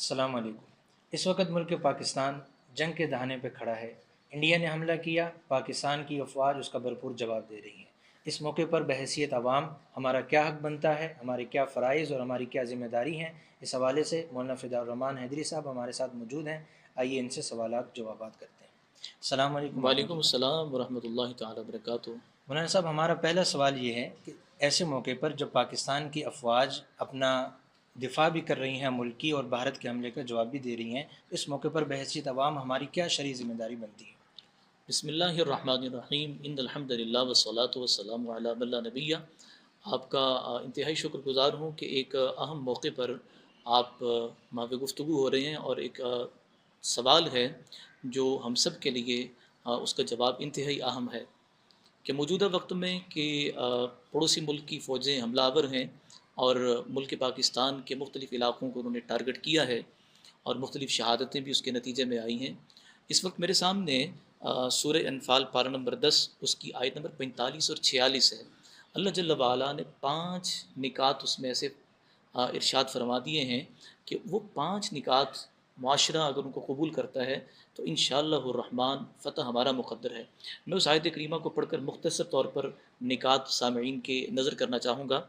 السلام علیکم۔ اس وقت ملک پاکستان جنگ کے دہانے پہ کھڑا ہے۔ انڈیا نے حملہ کیا، پاکستان کی افواج اس کا بھرپور جواب دے رہی ہیں۔ اس موقع پر بحیثیت عوام ہمارا کیا حق بنتا ہے، ہمارے کیا فرائض اور ہماری کیا ذمہ داری ہیں، اس حوالے سے مولانا فدا الرحمان حیدری صاحب ہمارے ساتھ موجود ہیں۔ آئیے ان سے سوالات جوابات کرتے ہیں۔ السلام علیکم وعلیکم ورحمۃ اللہ۔ السلام ورحمۃ اللہ تعالیٰ وبرکاتہ۔ مولانا صاحب، ہمارا پہلا سوال یہ ہے کہ ایسے موقع پر جب پاکستان کی افواج اپنا دفاع بھی کر رہی ہیں ملک کی اور بھارت کے حملے کا جواب بھی دے رہی ہیں، تو اس موقع پر بحیثیت عوام ہماری کیا شرعی ذمہ داری بنتی ہے؟ بسم اللہ الرحمن الرحیم، ان الحمد للہ والصلاۃ والسلام علی من لا نبی۔ آپ کا انتہائی شکر گزار ہوں کہ ایک اہم موقع پر آپ ماوِ گفتگو ہو رہے ہیں، اور ایک سوال ہے جو ہم سب کے لیے اس کا جواب انتہائی اہم ہے کہ موجودہ وقت میں کہ پڑوسی ملک کی فوجیں حملہ آور ہیں اور ملک پاکستان کے مختلف علاقوں کو انہوں نے ٹارگٹ کیا ہے، اور مختلف شہادتیں بھی اس کے نتیجے میں آئی ہیں۔ اس وقت میرے سامنے سورہ انفال پارہ نمبر 10 اس کی آیت نمبر 45 اور 46 ہے۔ اللہ جل وعلا نے 5 نکات اس میں ایسے ارشاد فرما دیے ہیں کہ وہ 5 نکات معاشرہ اگر ان کو قبول کرتا ہے تو انشاءاللہ الرحمن فتح ہمارا مقدر ہے۔ میں اس آیت کریمہ کو پڑھ کر مختصر طور پر نکات سامعین کے نظر کرنا چاہوں گا۔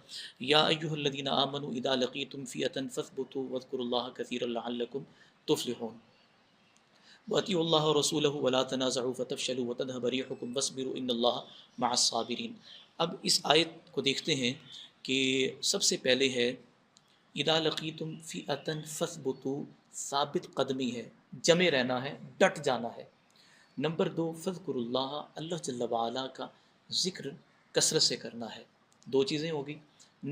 یا ایھا الذین آمنوا اذا لقیتم فئۃ فاثبتوا واذکروا اللہ کثیرا لعلکم تفلحون وَأَطِیعُوا اللَّهَ وَرَسُولَهُ وَلَا تَنَازَعُوا فَتَفْشَلُوا وَتَذْهَبَ رِیحُکُمْ وَاصْبِرُوا إِنَّ اللَّهَ مَعَ الصَّابِرِینَ۔ اب اس آیت کو دیکھتے ہیں کہ سب سے پہلے ہے اِذَا لَقِیتُمْ فِئَةً فَاثْبُتُوا، ثابت قدمی ہے، جمے رہنا ہے، ڈٹ جانا ہے۔ نمبر 2 فَاذْکُرُوا اللَّهَ، اللہ جل وعلا کا ذکر کثرت سے کرنا ہے۔ 2 چیزیں ہوگی۔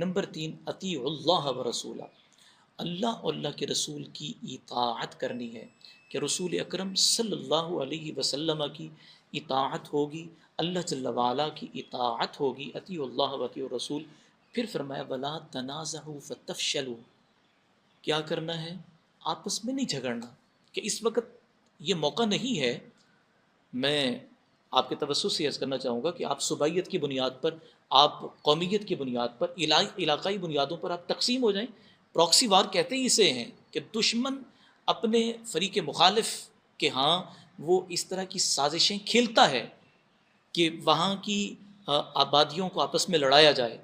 نمبر 3 اطیعوا اللہ ورسولہ، اللہ اور اللہ کے رسول کی اطاعت کرنی ہے، کہ رسول اکرم صلی اللہ علیہ وسلم کی اطاعت ہوگی، اللہ جل وعلا کی اطاعت ہوگی، اطیعوا اللہ و اطیعوا الرسول۔ پھر فرمایا ولا تنازعوا فتفشلوا، کیا کرنا ہے؟ آپس میں نہیں جھگڑنا، کہ اس وقت یہ موقع نہیں ہے۔ میں آپ کے توسط سے عرض کرنا چاہوں گا کہ آپ صوبائیت کی بنیاد پر، آپ قومیت کی بنیاد پر، علاقائی بنیادوں پر آپ تقسیم ہو جائیں۔ پراکسی وار کہتے ہی اسے ہیں کہ دشمن اپنے فریق مخالف کے ہاں وہ اس طرح کی سازشیں کھیلتا ہے کہ وہاں کی آبادیوں کو آپس میں لڑایا جائے،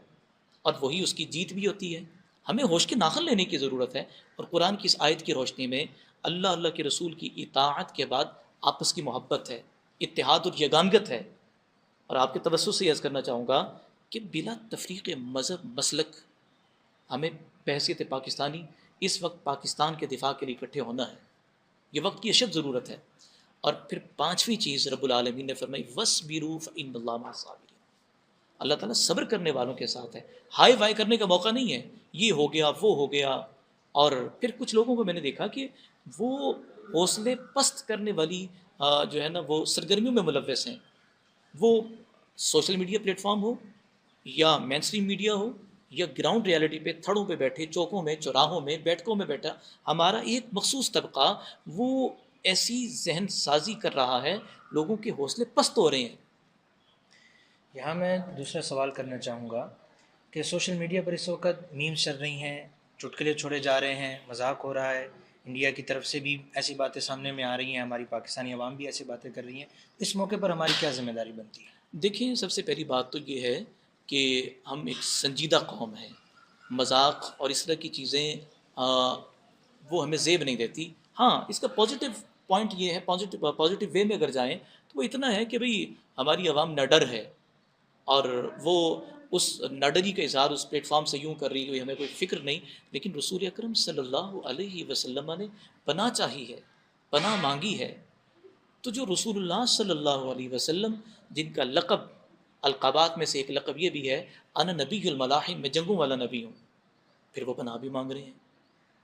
اور وہی اس کی جیت بھی ہوتی ہے۔ ہمیں ہوش کے ناخن لینے کی ضرورت ہے، اور قرآن کی اس آیت کی روشنی میں اللہ کے رسول کی اطاعت کے بعد آپس کی محبت ہے، اتحاد اور یگانگت ہے۔ اور آپ کے توسط سے عرض کرنا چاہوں گا کہ بلا تفریق مذہب مسلک ہمیں بحیثیت پاکستانی اس وقت پاکستان کے دفاع کے لیے اکٹھے ہونا ہے، یہ وقت کی اشد ضرورت ہے۔ اور پھر 5ویں چیز رب العالمین نے فرمائی وَاصْبِرُوا فَإِنَّ اللَّهَ مَعَ الصَّابِرِينَ، اللہ تعالیٰ صبر کرنے والوں کے ساتھ ہے۔ ہائے وائے کرنے کا موقع نہیں ہے، یہ ہو گیا وہ ہو گیا۔ اور پھر کچھ لوگوں کو میں نے دیکھا کہ وہ حوصلے پست کرنے والی جو ہے نا وہ سرگرمیوں میں ملوث ہیں۔ وہ سوشل میڈیا پلیٹ فارم ہو یا مین اسٹریم میڈیا ہو یا گراؤنڈ ریالٹی پہ تھڑوں پہ بیٹھے، چوکوں میں، چوراہوں میں، بیٹھکوں میں بیٹھا ہمارا ایک مخصوص طبقہ وہ ایسی ذہن سازی کر رہا ہے، لوگوں کے حوصلے پست ہو رہے ہیں۔ یہاں میں دوسرا سوال کرنا چاہوں گا کہ سوشل میڈیا پر اس وقت میمز چل رہی ہیں، چٹکلے چھوڑے جا رہے ہیں، مذاق ہو رہا ہے، انڈیا کی طرف سے بھی ایسی باتیں سامنے میں آ رہی ہیں، ہماری پاکستانی عوام بھی ایسی باتیں کر رہی ہیں۔ اس موقع پر ہماری کیا ذمہ داری بنتی ہے؟ دیکھیں، سب سے پہلی بات تو یہ ہے کہ ہم ایک سنجیدہ قوم ہیں۔ مذاق اور اس طرح کی چیزیں وہ ہمیں زیب نہیں دیتی۔ ہاں، اس کا پازیٹیو پوائنٹ یہ ہے، پازیٹیو وے میں اگر جائیں تو وہ اتنا ہے کہ بھئی ہماری عوام نڈر ہے، اور وہ اس نڈری کا اظہار اس پلیٹ فارم سے یوں کر رہی ہے، ہمیں کوئی فکر نہیں۔ لیکن رسول اکرم صلی اللہ علیہ وسلم نے پناہ چاہی ہے، پناہ مانگی ہے۔ تو جو رسول اللہ صلی اللہ علیہ وسلم جن کا لقب، القابات میں سے ایک لقب یہ بھی ہے انا نبی الملاحم، میں جنگوں والا نبی ہوں، پھر وہ پناہ بھی مانگ رہے ہیں،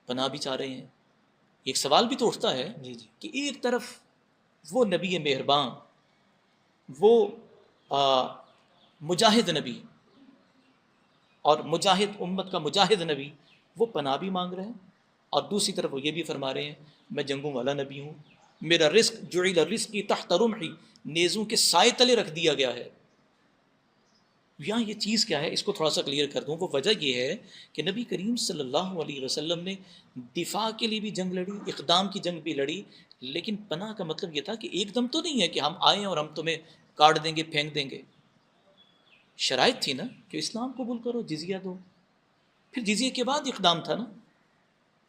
پناہ بھی چاہ رہے ہیں۔ ایک سوال بھی تو اٹھتا ہے جی جی۔ کہ ایک طرف وہ نبی مہربان، وہ مجاہد نبی اور مجاہد امت کا مجاہد نبی، وہ پناہ بھی مانگ رہے ہیں، اور دوسری طرف وہ یہ بھی فرما رہے ہیں میں جنگوں والا نبی ہوں، میرا رزق جعل رزقی تحت رمحی، نیزوں کے سائے تلے رکھ دیا گیا ہے۔ یہاں یہ چیز کیا ہے اس کو تھوڑا سا کلیئر کر دوں. وہ وجہ یہ ہے کہ نبی کریم صلی اللہ علیہ وسلم نے دفاع کے لیے بھی جنگ لڑی، اقدام کی جنگ بھی لڑی، لیکن پناہ کا مطلب یہ تھا کہ ایک دم تو نہیں ہے کہ ہم آئیں اور ہم تمہیں کاٹ دیں گے، پھینک دیں گے. شرائط تھی نا کہ اسلام قبول کرو، جزیہ دو، پھر جزیے کے بعد اقدام تھا نا.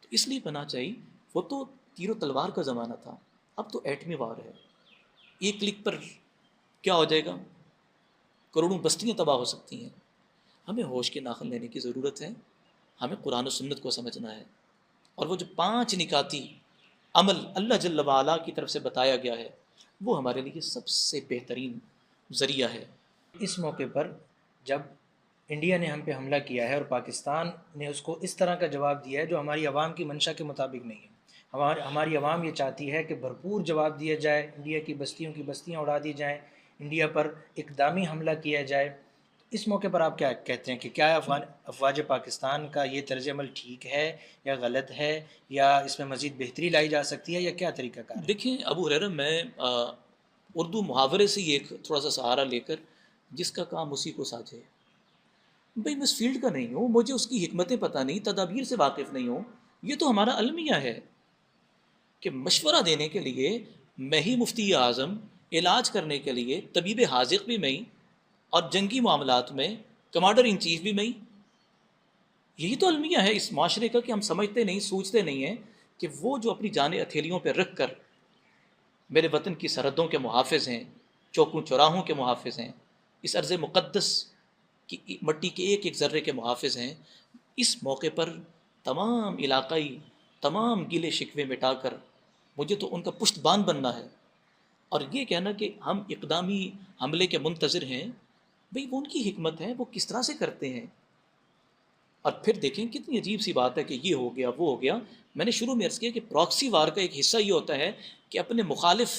تو اس لیے پناہ چاہیے. وہ تو تیر و تلوار کا زمانہ تھا، اب تو ایٹمی وار ہے. ایک کلک پر کیا ہو جائے گا، کروڑوں بستیاں تباہ ہو سکتی ہیں. ہمیں ہوش کے ناخن لینے کی ضرورت ہے. ہمیں قرآن و سنت کو سمجھنا ہے، اور وہ جو 5 نکاتی عمل اللہ جل وعلا کی طرف سے بتایا گیا ہے وہ ہمارے لیے سب سے بہترین ذریعہ ہے. اس موقع پر جب انڈیا نے ہم پہ حملہ کیا ہے اور پاکستان نے اس کو اس طرح کا جواب دیا ہے جو ہماری عوام کی منشا کے مطابق نہیں ہے. ہماری عوام یہ چاہتی ہے کہ بھرپور جواب دیا جائے، انڈیا کی بستیاں اڑا دی جائیں، انڈیا پر اقدامی حملہ کیا جائے. اس موقع پر آپ کیا کہتے ہیں کہ کیا افواج پاکستان کا یہ طرز عمل ٹھیک ہے یا غلط ہے، یا اس میں مزید بہتری لائی جا سکتی ہے، یا کیا طریقہ کار ہے؟ دیکھیں ابو ہریرہ، میں اردو محاورے سے ایک تھوڑا سا سہارا لے کر، جس کا کام اسی کو ساجھے. بھئی میں اس فیلڈ کا نہیں ہوں، مجھے اس کی حکمتیں پتہ نہیں، تدابیر سے واقف نہیں ہوں. یہ تو ہمارا المیہ ہے کہ مشورہ دینے کے لیے میں ہی مفتی اعظم، علاج کرنے کے لیے طبیب حاذق بھی میں ہی، اور جنگی معاملات میں کمانڈر ان چیف بھی میں ہی. یہی تو المیہ ہے اس معاشرے کا کہ ہم سمجھتے نہیں، سوچتے نہیں ہیں کہ وہ جو اپنی جانیں ہتھیلیوں پہ رکھ کر میرے وطن کی سرحدوں کے محافظ ہیں، چوکوں چوراہوں کے محافظ ہیں، اس ارض مقدس کی مٹی کے ایک ایک ذرے کے محافظ ہیں. اس موقع پر تمام علاقائی تمام گلے شکوے مٹا کر مجھے تو ان کا پشت بان بننا ہے. اور یہ کہنا کہ ہم اقدامی حملے کے منتظر ہیں، بھئی وہ ان کی حکمت ہے، وہ کس طرح سے کرتے ہیں. اور پھر دیکھیں کتنی عجیب سی بات ہے کہ یہ ہو گیا وہ ہو گیا. میں نے شروع میں عرض کیا کہ پراکسی وار کا ایک حصہ یہ ہوتا ہے کہ اپنے مخالف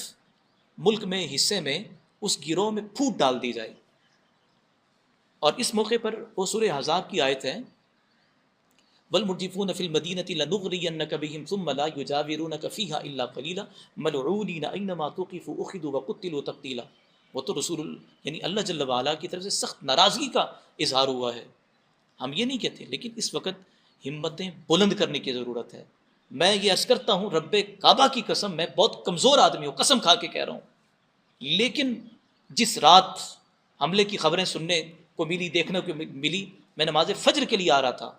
ملک میں، حصے میں، اس گروہ میں پھوٹ ڈال دی جائے. اور اس موقع پر وہ سورہ احزاب کی آیت ہے، والمرجفون فی المدینۃ لنغرینک بہم ثم لا یجاورونک فیہا الا قلیلا ملعونین اینما ثقفوا اخذوا وقتلوا تقتیلا. وہ تو یعنی اللہ جل وعلا کی طرف سے سخت ناراضگی کا اظہار ہوا ہے. ہم یہ نہیں کہتے، لیکن اس وقت ہمتیں بلند کرنے کی ضرورت ہے. میں یہ عرض کرتا ہوں رب کعبہ کی قسم، میں بہت کمزور آدمی ہوں، قسم کھا کے کہہ رہا ہوں، لیکن جس رات حملے کی خبریں سننے کو ملی، دیکھنے کو ملی، میں نماز فجر کے لیے آ رہا تھا،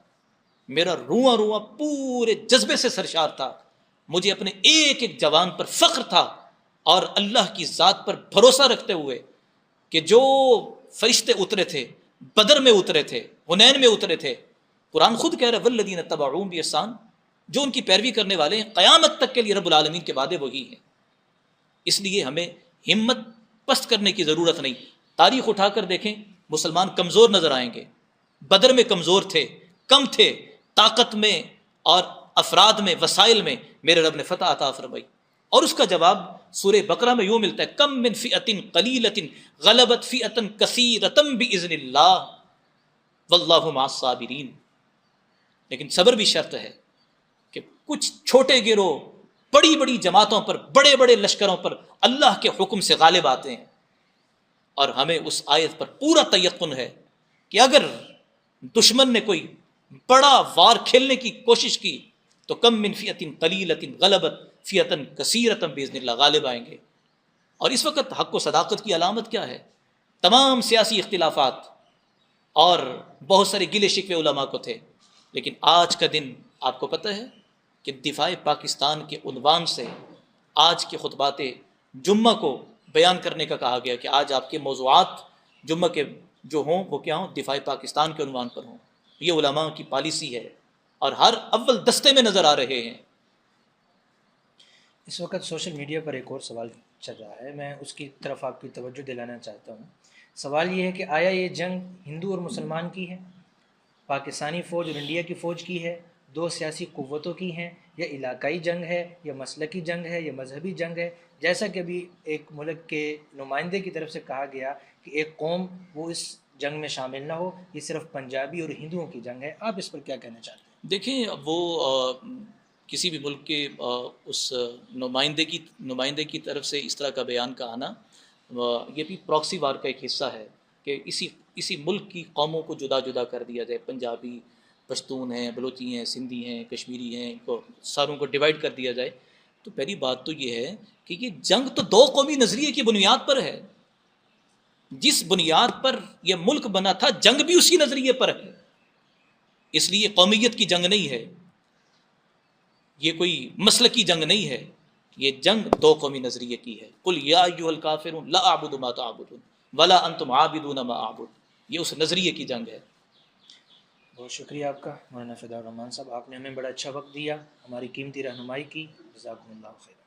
میرا رواں رواں پورے جذبے سے سرشار تھا. مجھے اپنے ایک ایک جوان پر فخر تھا، اور اللہ کی ذات پر بھروسہ رکھتے ہوئے کہ جو فرشتے اترے تھے، بدر میں اترے تھے، حنین میں اترے تھے. قرآن خود کہہ رہا ہے والذین اتبعوہم بإحسان، جو ان کی پیروی کرنے والے ہیں قیامت تک کے لیے رب العالمین کے وعدے وہی ہیں. اس لیے ہمیں ہمت پست کرنے کی ضرورت نہیں. تاریخ اٹھا کر دیکھیں، مسلمان کمزور نظر آئیں گے. بدر میں کمزور تھے، کم تھے، طاقت میں اور افراد میں، وسائل میں میرے رب نے فتح عطا فرمائی. اور اس کا جواب سورہ بقرہ میں یوں ملتا ہے، کم من فئۃ قلیلۃ غلبت فئۃ کثیرۃ باذن اللہ واللہ مع الصابرین. لیکن صبر بھی شرط ہے کہ کچھ چھوٹے گروہ بڑی بڑی جماعتوں پر، بڑے بڑے لشکروں پر اللہ کے حکم سے غالب آتے ہیں. اور ہمیں اس آیت پر پورا تیقن ہے کہ اگر دشمن نے کوئی بڑا وار کھیلنے کی کوشش کی تو کم من فئۃ قلیلۃ غلبت فئۃ کثیرۃ باذن اللہ، غالب آئیں گے. اور اس وقت حق و صداقت کی علامت کیا ہے؟ تمام سیاسی اختلافات اور بہت سارے گلے شکوے علماء کو تھے، لیکن آج کا دن آپ کو پتہ ہے کہ دفاع پاکستان کے عنوان سے آج کے خطبات جمعہ کو بیان کرنے کا کہا گیا کہ آج آپ کے موضوعات جمعہ کے جو ہوں وہ کیا ہوں، دفاع پاکستان کے عنوان پر ہوں. یہ علماء کی پالیسی ہے اور ہر اول دستے میں نظر آ رہے ہیں. اس وقت سوشل میڈیا پر ایک اور سوال چل رہا ہے، میں اس کی طرف آپ کی توجہ دلانا چاہتا ہوں. سوال یہ ہے کہ آیا یہ جنگ ہندو اور مسلمان کی ہے، پاکستانی فوج اور انڈیا کی فوج کی ہے، دو سیاسی قوتوں کی ہیں، یا علاقائی جنگ ہے، یا مسلکی جنگ ہے، یا مذہبی جنگ ہے؟ جیسا کہ ابھی ایک ملک کے نمائندے کی طرف سے کہا گیا کہ ایک قوم وہ اس جنگ میں شامل نہ ہو، یہ صرف پنجابی اور ہندوؤں کی جنگ ہے. آپ اس پر کیا کہنا چاہتے ہیں؟ دیکھیں وہ کسی بھی ملک کے اس نمائندے کی طرف سے اس طرح کا بیان کا آنا، یہ بھی پراکسی وار کا ایک حصہ ہے. کہ اسی ملک کی قوموں کو جدا جدا کر دیا جائے، پنجابی، پشتون ہیں، بلوچی ہیں، سندھی ہیں، کشمیری ہیں، ان کو ساروں کو ڈیوائڈ کر دیا جائے، تو پہلی بات تو یہ ہے کہ یہ جنگ تو دو قومی نظریے کی بنیاد پر ہے. جس بنیاد پر یہ ملک بنا تھا جنگ بھی اسی نظریے پر ہے. اس لیے قومیت کی جنگ نہیں ہے، یہ کوئی مسلکی جنگ نہیں ہے، یہ جنگ دو قومی نظریے کی ہے. قل یا ایھا الکافرون لا اعبد ما تعبدون ولا انتم عابدون ما اعبد، یہ اس نظریے کی جنگ ہے. بہت شکریہ آپ کا مولانا فدا الرحمان صاحب، آپ نے ہمیں بڑا اچھا وقت دیا، ہماری قیمتی رہنمائی کی. جزاکم اللہ خیر.